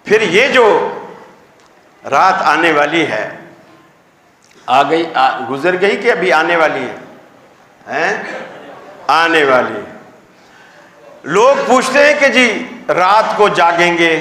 پھر یہ جو رات آنے والی ہے، آ گئی، گزر گئی کہ ابھی آنے والی ہے؟ آنے والی ہے۔ لوگ پوچھتے ہیں کہ جی رات کو جاگیں گے،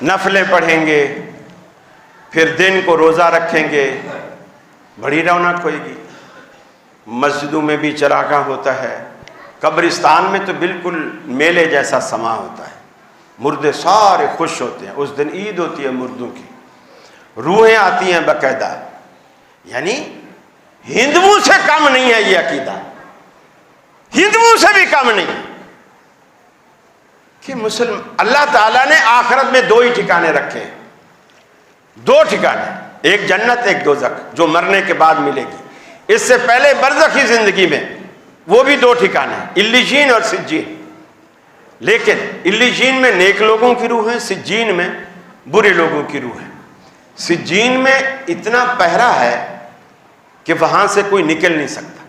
نفلیں پڑھیں گے، پھر دن کو روزہ رکھیں گے، بڑی رونق ہوئے گی، مسجدوں میں بھی چراغاں ہوتا ہے، قبرستان میں تو بالکل میلے جیسا سما ہوتا ہے، مردے سارے خوش ہوتے ہیں، اس دن عید ہوتی ہے مردوں کی، روحیں آتی ہیں باقاعدہ، یعنی ہندوؤں سے کم نہیں ہے یہ عقیدہ، ہندوؤں سے بھی کم نہیں کہ اللہ تعالیٰ نے آخرت میں دو ہی ٹھکانے رکھے ہیں، دو ٹھکانے، ایک جنت ایک دوزخ جو مرنے کے بعد ملے گی، اس سے پہلے برزخی زندگی میں وہ بھی دو ٹھکانے ہیں، علیین اور سجین، لیکن علیین میں نیک لوگوں کی روح ہے، سجین میں برے لوگوں کی روح ہے۔ سجین میں اتنا پہرا ہے کہ وہاں سے کوئی نکل نہیں سکتا،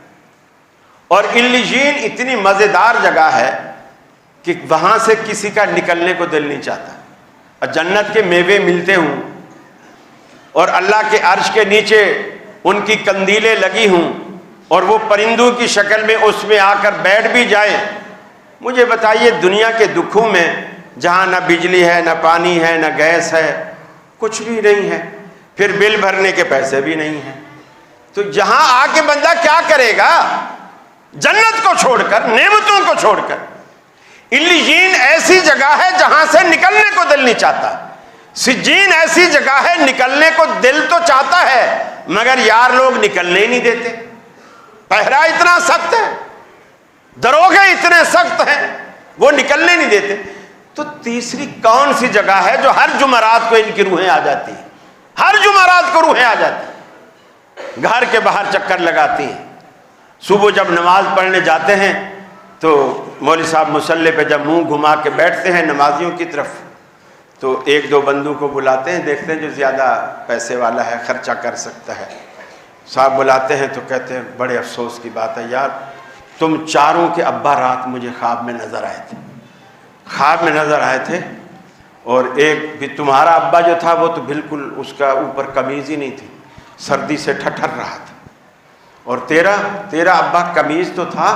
اور علیین اتنی مزیدار جگہ ہے کہ وہاں سے کسی کا نکلنے کو دل نہیں چاہتا، اور جنت کے میوے ملتے ہوں اور اللہ کے عرش کے نیچے ان کی کندیلیں لگی ہوں اور وہ پرندوں کی شکل میں اس میں آ کر بیٹھ بھی جائیں، مجھے بتائیے دنیا کے دکھوں میں جہاں نہ بجلی ہے، نہ پانی ہے، نہ گیس ہے، کچھ بھی نہیں ہے، پھر بل بھرنے کے پیسے بھی نہیں ہیں، تو جہاں آ کے بندہ کیا کرے گا؟ جنت کو چھوڑ کر، نعمتوں کو چھوڑ کر۔ علیین ایسی جگہ ہے جہاں سے نکلنے کو دل نہیں چاہتا، سجین ایسی جگہ ہے نکلنے کو دل تو چاہتا ہے مگر یار لوگ نکلنے ہی نہیں دیتے، پہرا اتنا سخت ہے، دروغے اتنے سخت ہیں، وہ نکلنے نہیں دیتے۔ تو تیسری کون سی جگہ ہے جو ہر جمعرات کو ان کی روحیں آ جاتی ہیں، ہر جمعرات کو روحیں آ جاتی ہیں، گھر کے باہر چکر لگاتی ہیں، صبح جب نماز پڑھنے جاتے ہیں تو مولوی صاحب مصلی پہ جب منہ گھما کے بیٹھتے ہیں نمازیوں کی طرف تو ایک دو بندوں کو بلاتے ہیں، دیکھتے ہیں جو زیادہ پیسے والا ہے، خرچہ کر سکتا ہے، صاحب بلاتے ہیں تو کہتے ہیں بڑے افسوس کی بات ہے یار، تم چاروں کے ابا رات مجھے خواب میں نظر آئے تھے، خواب میں نظر آئے تھے، اور ایک بھی تمہارا ابا جو تھا وہ تو بالکل اس کا اوپر قمیض ہی نہیں تھی، سردی سے ٹھٹر رہا تھا، اور تیرا ابا قمیض تو تھا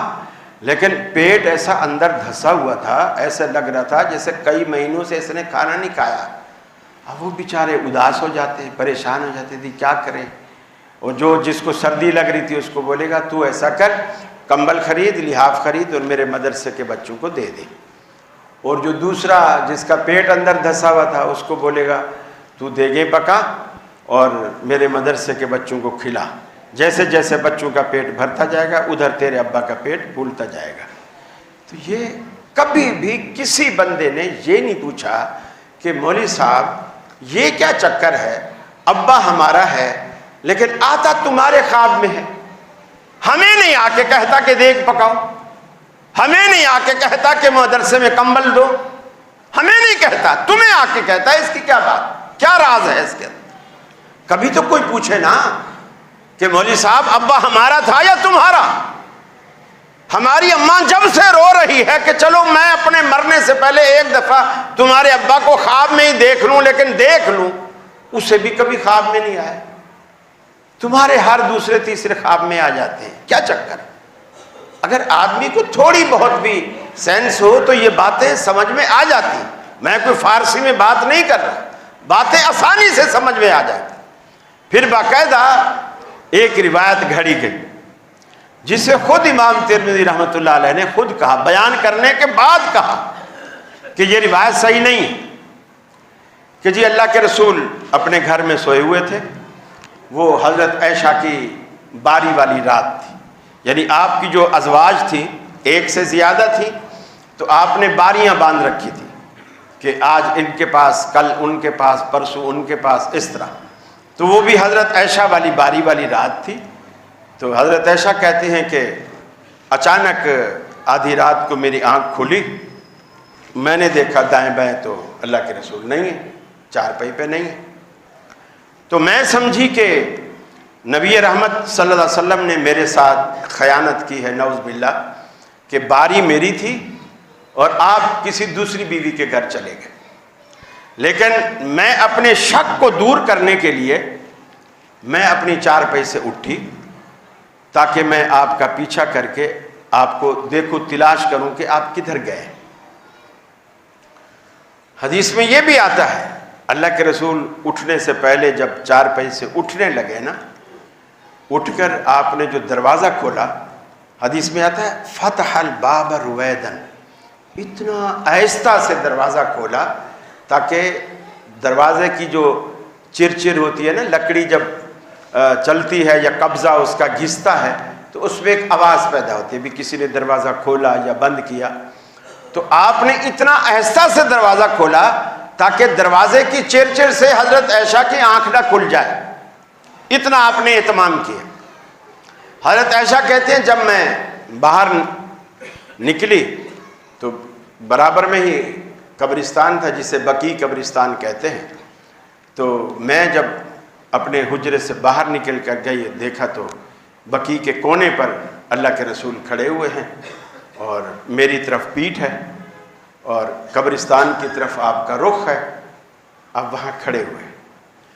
لیکن پیٹ ایسا اندر دھسا ہوا تھا، ایسے لگ رہا تھا جیسے کئی مہینوں سے اس نے کھانا نہیں کھایا۔ اب وہ بیچارے اداس ہو جاتے ہیں، پریشان ہو جاتے تھے کیا کریں، اور جس کو سردی لگ رہی تھی اس کو بولے گا تو ایسا کر کمبل خرید، لحاف خرید اور میرے مدرسے کے بچوں کو دے دے، اور جو دوسرا جس کا پیٹ اندر دھسا ہوا تھا اس کو بولے گا تو دیگیں پکا اور میرے مدرسے کے بچوں کو کھلا، جیسے جیسے بچوں کا پیٹ بھرتا جائے گا ادھر تیرے ابا کا پیٹ پھولتا جائے گا۔ تو یہ کبھی بھی کسی بندے نے یہ نہیں پوچھا کہ مولوی صاحب یہ کیا چکر ہے، ابا ہمارا ہے لیکن آتا تمہارے خواب میں ہے، ہمیں نہیں آ کے کہتا کہ دیگ پکاؤ، ہمیں نہیں آ کے کہتا کہ مدرسے میں کمبل دو، ہمیں نہیں کہتا، تمہیں آ کے کہتا ہے، اس کی کیا بات، کیا راز ہے اس کے اندر؟ کبھی تو کوئی پوچھے نا کہ مولوی صاحب ابا ہمارا تھا یا تمہارا؟ ہماری اماں جب سے رو رہی ہے کہ چلو میں اپنے مرنے سے پہلے ایک دفعہ تمہارے ابا کو خواب میں ہی دیکھ لوں، لیکن دیکھ لوں، اسے بھی کبھی خواب میں نہیں آئے، تمہارے ہر دوسرے تیسرے خواب میں آ جاتے ہیں، کیا چکر؟ اگر آدمی کو تھوڑی بہت بھی سینس ہو تو یہ باتیں سمجھ میں آ جاتی، میں کوئی فارسی میں بات نہیں کر رہا، باتیں آسانی سے سمجھ میں آ جاتی۔ پھر باقاعدہ ایک روایت گھڑی گئی جسے خود امام ترمذی رحمۃ اللہ علیہ نے خود کہا، بیان کرنے کے بعد کہا کہ یہ روایت صحیح نہیں ہے، کہ جی اللہ کے رسول اپنے گھر میں سوئے ہوئے تھے، وہ حضرت عائشہ کی باری والی رات تھی، یعنی آپ کی جو ازواج تھی ایک سے زیادہ تھی تو آپ نے باریاں باندھ رکھی تھی کہ آج ان کے پاس، کل ان کے پاس، پرسوں ان کے پاس، اس طرح، تو وہ بھی حضرت عائشہ والی باری والی رات تھی۔ تو حضرت عائشہ کہتے ہیں کہ اچانک آدھی رات کو میری آنکھ کھلی، میں نے دیکھا دائیں بائیں تو اللہ کے رسول نہیں ہے، چارپائی پہ نہیں ہے، تو میں سمجھی کہ نبی رحمت صلی اللہ علیہ وسلم نے میرے ساتھ خیانت کی ہے، نعوذ باللہ، کہ باری میری تھی اور آپ کسی دوسری بیوی کے گھر چلے گئے۔ لیکن میں اپنے شک کو دور کرنے کے لیے میں اپنی چارپائی سے اٹھی تاکہ میں آپ کا پیچھا کر کے آپ کو دیکھوں، تلاش کروں کہ آپ کدھر گئے۔ حدیث میں یہ بھی آتا ہے، اللہ کے رسول اٹھنے سے پہلے جب چارپائی سے اٹھنے لگے نا، اٹھ کر آپ نے جو دروازہ کھولا، حدیث میں آتا ہے فتح الباب رویدن، اتنا آہستہ سے دروازہ کھولا تاکہ دروازے کی جو چرچر ہوتی ہے نا، لکڑی جب چلتی ہے یا قبضہ اس کا گھستا ہے تو اس میں ایک آواز پیدا ہوتی ہے، بھی کسی نے دروازہ کھولا یا بند کیا۔ تو آپ نے اتنا آہستہ سے دروازہ کھولا تاکہ دروازے کی چرچر سے حضرت عائشہ کی آنکھ نہ کھل جائے، اتنا آپ نے اہتمام کیا۔ حضرت عائشہ کہتے ہیں جب میں باہر نکلی تو برابر میں ہی قبرستان تھا جسے بقیع قبرستان کہتے ہیں، تو میں جب اپنے حجرے سے باہر نکل کر گئی دیکھا تو بقیع کے کونے پر اللہ کے رسول کھڑے ہوئے ہیں اور میری طرف پیٹھ ہے اور قبرستان کی طرف آپ کا رخ ہے، آپ وہاں کھڑے ہوئے ہیں۔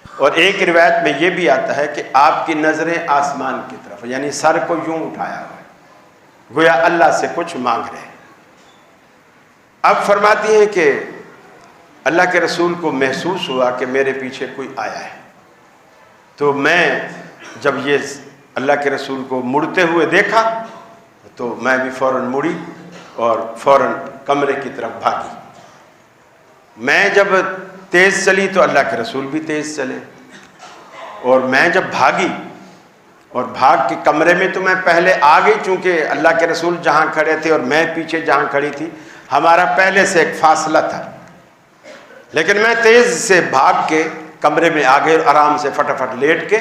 اور ایک روایت میں یہ بھی آتا ہے کہ آپ کی نظریں آسمان کی طرف، یعنی سر کو یوں اٹھایا ہوا ہے، گویا اللہ سے کچھ مانگ رہے ہیں۔ اب فرماتی ہیں کہ اللہ کے رسول کو محسوس ہوا کہ میرے پیچھے کوئی آیا ہے، تو میں جب یہ اللہ کے رسول کو مڑتے ہوئے دیکھا تو میں بھی فوراً مڑی اور فوراً کمرے کی طرف بھاگی۔ میں جب تیز چلی تو اللہ کے رسول بھی تیز چلے، اور میں جب بھاگی اور بھاگ کے کمرے میں تو میں پہلے آ گئی، چونکہ اللہ کے رسول جہاں کھڑے تھے اور میں پیچھے جہاں کھڑی تھی ہمارا پہلے سے ایک فاصلہ تھا، لیکن میں تیز سے بھاگ کے کمرے میں آ گئی اور آرام سے فٹافٹ لیٹ کے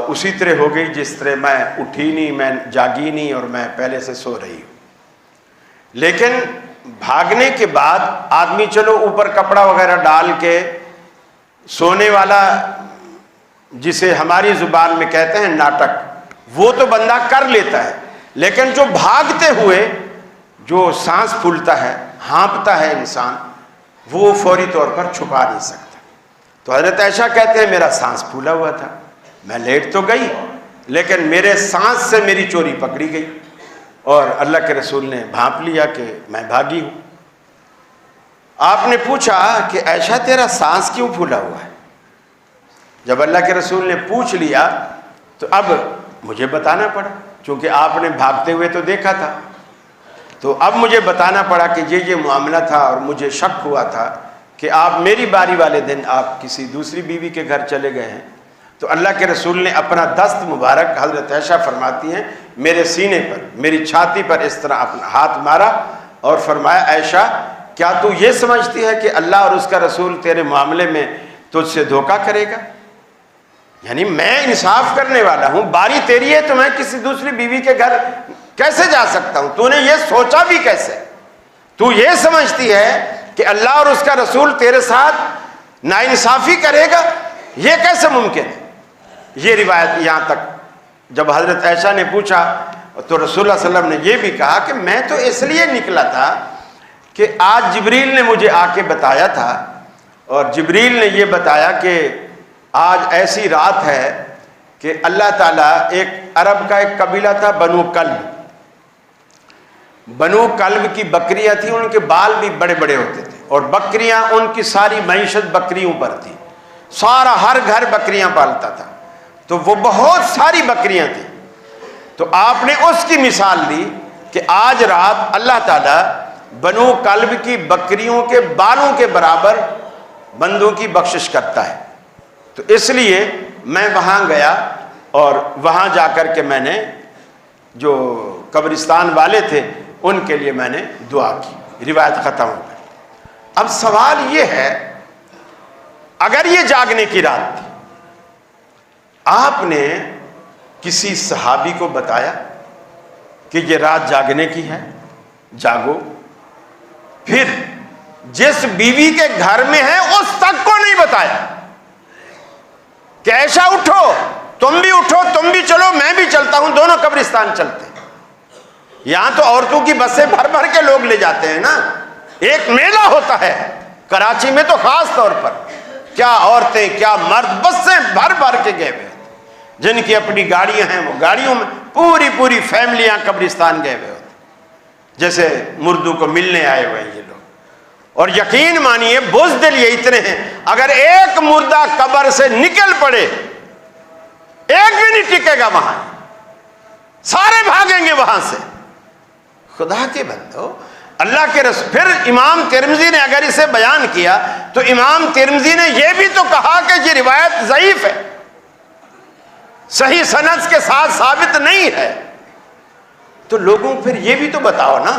اسی طرح ہو گئی جس طرح میں اٹھی نہیں، میں جاگی نہیں اور میں پہلے سے سو رہی ہوں۔ لیکن بھاگنے کے بعد آدمی چلو اوپر کپڑا وغیرہ ڈال کے سونے والا، جسے ہماری زبان میں کہتے ہیں ناٹک، وہ تو بندہ کر لیتا ہے، لیکن جو بھاگتے ہوئے جو سانس پھولتا ہے، ہانپتا ہے انسان، وہ فوری طور پر چھپا نہیں سکتا۔ تو حضرت عائشہ کہتے ہیں میرا سانس پھولا ہوا تھا، میں لیٹ تو گئی لیکن میرے سانس سے میری چوری پکڑی گئی اور اللہ کے رسول نے بھانپ لیا کہ میں بھاگی ہوں۔ آپ نے پوچھا کہ عائشہ تیرا سانس کیوں پھولا ہوا ہے؟ جب اللہ کے رسول نے پوچھ لیا تو اب مجھے بتانا پڑا، چونکہ آپ نے بھاگتے ہوئے تو دیکھا تھا، تو اب مجھے بتانا پڑا کہ یہ معاملہ تھا اور مجھے شک ہوا تھا کہ آپ میری باری والے دن آپ کسی دوسری بیوی کے گھر چلے گئے ہیں۔ تو اللہ کے رسول نے اپنا دست مبارک، حضرت عائشہ فرماتی ہیں، میرے سینے پر، میری چھاتی پر اس طرح اپنا ہاتھ مارا اور فرمایا عائشہ کیا تو یہ سمجھتی ہے کہ اللہ اور اس کا رسول تیرے معاملے میں تجھ سے دھوکہ کرے گا؟ یعنی میں انصاف کرنے والا ہوں، باری تیری ہے تو میں کسی دوسری بیوی کے گھر کیسے جا سکتا ہوں؟ تو نے یہ سوچا بھی کیسے؟ تو یہ سمجھتی ہے کہ اللہ اور اس کا رسول تیرے ساتھ ناانصافی کرے گا؟ یہ کیسے ممکن ہے؟ یہ روایت یہاں تک جب حضرت عائشہ نے پوچھا تو رسول اللہ صلی اللہ علیہ وسلم نے یہ بھی کہا کہ میں تو اس لیے نکلا تھا کہ آج جبریل نے مجھے آ کے بتایا تھا، اور جبریل نے یہ بتایا کہ آج ایسی رات ہے کہ اللہ تعالیٰ، ایک عرب کا ایک قبیلہ تھا بنو کلب، بنو کلب کی بکریاں تھیں، ان کے بال بھی بڑے بڑے ہوتے تھے اور بکریاں، ان کی ساری معیشت بکریوں پر تھی، سارا ہر گھر بکریاں پالتا تھا، تو وہ بہت ساری بکریاں تھیں۔ تو آپ نے اس کی مثال دی کہ آج رات اللہ تعالیٰ بنو کلب کی بکریوں کے بالوں کے برابر بندوں کی بخشش کرتا ہے۔ تو اس لیے میں وہاں گیا اور وہاں جا کر کے میں نے جو قبرستان والے تھے ان کے لیے میں نے دعا کی۔ روایت ختم ہو گئی۔ اب سوال یہ ہے، اگر یہ جاگنے کی رات تھی، آپ نے کسی صحابی کو بتایا کہ یہ رات جاگنے کی ہے، جاگو؟ پھر جس بیوی کے گھر میں ہے اس تک کو نہیں بتایا کہ عائشہ اٹھو، تم بھی اٹھو، تم بھی چلو، میں بھی چلتا ہوں، دونوں قبرستان چلتے ہیں۔ یہاں تو عورتوں کی بسیں بھر بھر کے لوگ لے جاتے ہیں نا، ایک میلہ ہوتا ہے، کراچی میں تو خاص طور پر کیا عورتیں کیا مرد بسیں بھر بھر کے گئے ہوئے، جن کی اپنی گاڑیاں ہیں وہ گاڑیوں میں پوری پوری فیملیاں قبرستان گئے ہوئے ہوتے، جیسے مردوں کو ملنے آئے ہوئے ہیں یہ لوگ۔ اور یقین مانیے بزدل یہ اتنے ہیں، اگر ایک مردہ قبر سے نکل پڑے ایک بھی نہیں ٹکے گا وہاں، سارے بھاگیں گے وہاں سے۔ خدا کے بندو، اللہ کے رسول۔ پھر امام ترمذی نے اگر اسے بیان کیا تو امام ترمذی نے یہ بھی تو کہا کہ یہ روایت ضعیف ہے، صحیح سند کے ساتھ ثابت نہیں ہے۔ تو لوگوں کو پھر یہ بھی تو بتاؤ نا،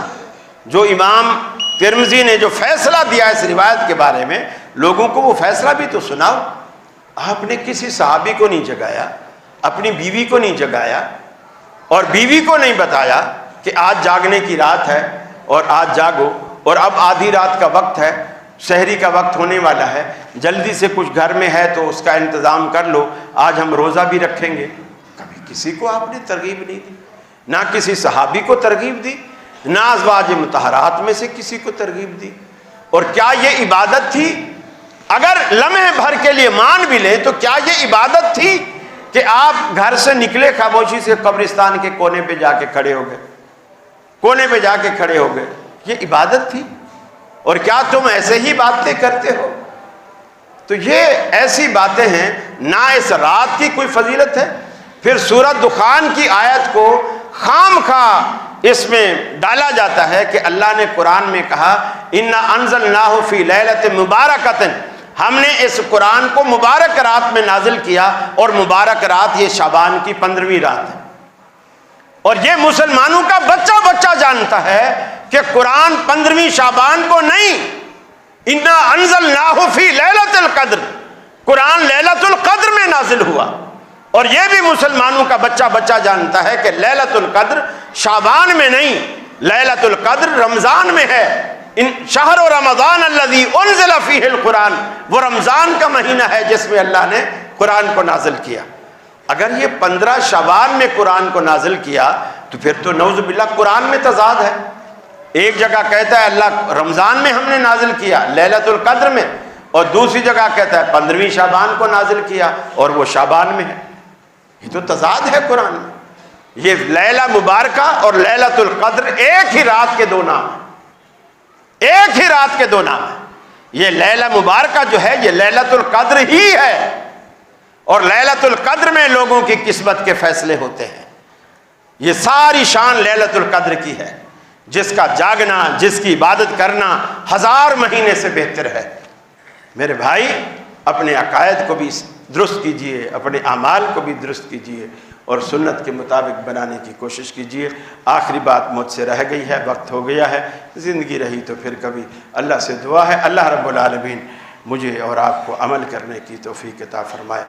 جو امام ترمذی نے جو فیصلہ دیا اس روایت کے بارے میں، لوگوں کو وہ فیصلہ بھی تو سناؤ۔ آپ نے کسی صحابی کو نہیں جگایا، اپنی بیوی کو نہیں جگایا، اور بیوی کو نہیں بتایا کہ آج جاگنے کی رات ہے اور آج جاگو، اور اب آدھی رات کا وقت ہے، سحری کا وقت ہونے والا ہے، جلدی سے کچھ گھر میں ہے تو اس کا انتظام کر لو، آج ہم روزہ بھی رکھیں گے۔ کبھی کسی کو آپ نے ترغیب نہیں دی، نہ کسی صحابی کو ترغیب دی، نہ ازواج مطہرات میں سے کسی کو ترغیب دی۔ اور کیا یہ عبادت تھی؟ اگر لمحے بھر کے لیے مان بھی لیں تو کیا یہ عبادت تھی کہ آپ گھر سے نکلے خاموشی سے قبرستان کے کونے پہ جا کے کھڑے ہو گئے، کونے پہ جا کے کھڑے ہو گئے؟ یہ عبادت تھی؟ اور کیا تم ایسے ہی باتیں کرتے ہو؟ تو یہ ایسی باتیں ہیں، نہ اس رات کی کوئی فضیلت ہے۔ پھر سورۃ دخان کی آیت کو خام خواہ اس میں ڈالا جاتا ہے کہ اللہ نے قرآن میں کہا اِنَّا أَنزَلْنَاهُ فِي لَيْلَةٍ مُبَارَكَةٍ، ہم نے اس قرآن کو مبارک رات میں نازل کیا، اور مبارک رات یہ شعبان کی 15ویں رات ہے۔ اور یہ مسلمانوں کا بچہ بچہ جانتا ہے کہ قرآن 15ویں شعبان کو نہیں، اِنَّا أَنزَلْنَاهُ فِي لَيْلَةِ الْقَدْرِ، قرآن لیلۃ القدر میں نازل ہوا۔ اور یہ بھی مسلمانوں کا بچہ بچہ جانتا ہے کہ لیلۃ القدر شعبان میں نہیں، لیلۃ القدر رمضان میں ہے۔ ان شہر رمضان الذی انزل فیہ القرآن، وہ رمضان کا مہینہ ہے جس میں اللہ نے قرآن کو نازل کیا۔ اگر یہ 15 شعبان میں قرآن کو نازل کیا تو پھر تو نعوذ باللہ قرآن میں تضاد ہے۔ ایک جگہ کہتا ہے اللہ رمضان میں ہم نے نازل کیا لیلۃ القدر میں، اور دوسری جگہ کہتا ہے 15ویں شعبان کو نازل کیا اور وہ شعبان میں ہے۔ یہ تو تضاد ہے قرآن میں۔ یہ لیلہ مبارکہ اور لیلۃ القدر ایک ہی رات کے دو نام ہیں، ایک ہی رات کے دو نام ہیں۔ یہ لیلہ مبارکہ جو ہے یہ لیلۃ القدر ہی ہے، اور لیلۃ القدر میں لوگوں کی قسمت کے فیصلے ہوتے ہیں۔ یہ ساری شان لیلۃ القدر کی ہے، جس کا جاگنا، جس کی عبادت کرنا 1000 مہینے سے بہتر ہے۔ میرے بھائی، اپنے عقائد کو بھی درست کیجئے، اپنے اعمال کو بھی درست کیجئے، اور سنت کے مطابق بنانے کی کوشش کیجئے۔ آخری بات مجھ سے رہ گئی ہے، وقت ہو گیا ہے، زندگی رہی تو پھر کبھی اللہ سے دعا ہے اللہ رب العالمین مجھے اور آپ کو عمل کرنے کی توفیق عطا فرمائے۔